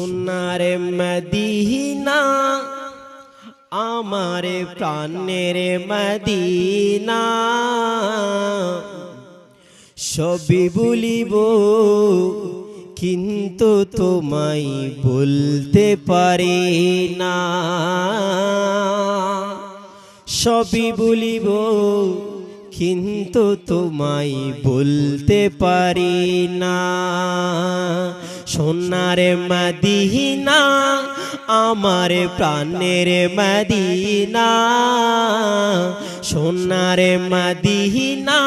সোনার মদিনা আমার প্রাণের মদিনা সবই বলিব কিন্তু তোমায় বলতে পারি না সবই বলিব কিন্তু তোমায় বলতে পারি না সোনার মদিনা আমার প্রাণের মদিনা সোনার মদিনা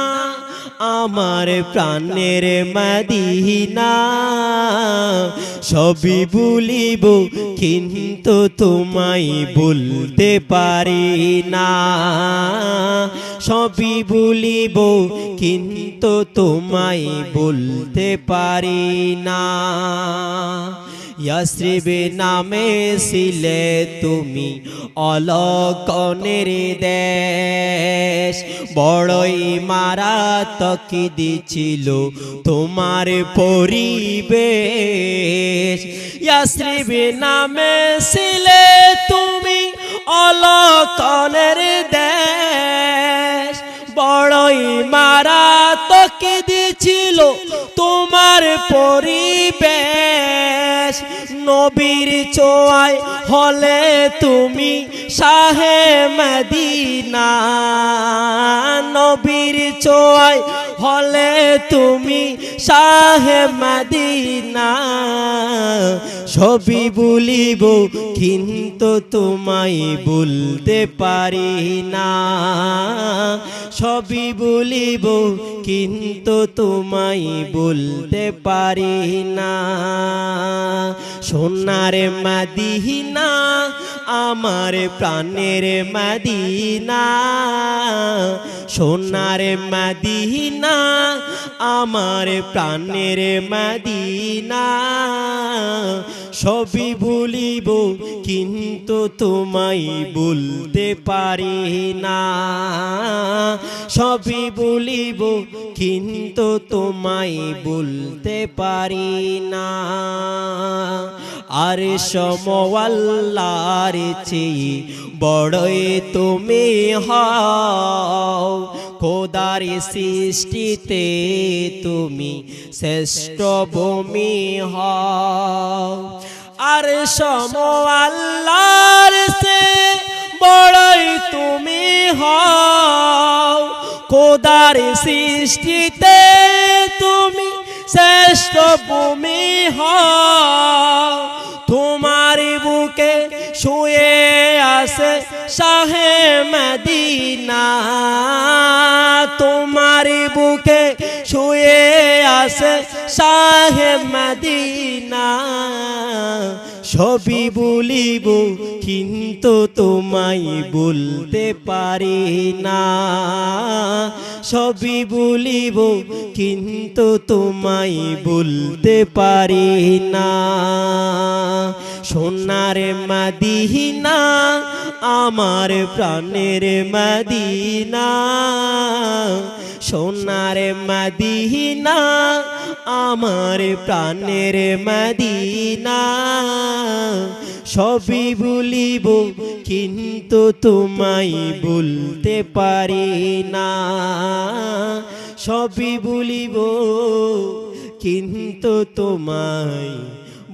আমার প্রাণের মদিনা সবই বলিব কিন্তু তোমায় বলতে পারি না সবই বলিব কিন্তু তোমায় বলতে পারি না ইয়াসরিব নামে ছিলে তুমি অলকনের দেশ বড়ই মারাত্মক দিছিল তোমার পরিবেশ ইয়াসরিব নামে ছিলে তুমি অলকনের দেশ বড়ই মারাত্মক দিছিল তোমার পরিবেশ নবীর ছোঁয়ায় হলে তুমি শাহে মদিনা নবীর ছোঁয়ায় হলে তুমি শাহে মদিনা সবই বলিব কিন্তু তোমায় বলতে পারি না সবই বলিব কিন্তু তোমায় বলতে পারি না সোনার মদিনা আমার প্রাণের মদিনা সোনার মদিনা আমার প্রাণের মদিনা সবই বলিব কিন্তু তোমায় বলতে পারি না সবই বলিব কিন্তু তোমায় বলতে পারি না আর সমওয়াল্লার চেয়ে বড়ই তুমি হও খোদার সৃষ্টিতে তুমি শ্রেষ্ঠ ভূমি হও আর সমওয়াল্লার চেয়ে বড়ই তুমি হও খোদার সৃষ্টিতে তুমি শ্রেষ্ঠ ভূমি হও তোমার বুকে শুয়ে আছে শাহে মদিনা তোমার বুকে শুয়ে আছে শাহে মদিনা সবই বলিব কিন্তু তোমায় বলতে পারি না সবই বলিব কিন্তু তোমায় বলতে পারি না সোনার মদিনা আমার প্রাণের মদিনা সোনার মদিনা আমার প্রাণের মদিনা সবই বলিব কিন্তু তোমায় বলতে পারি না সবই বলিব কিন্তু তোমায়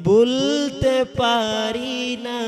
বলতে পারি না।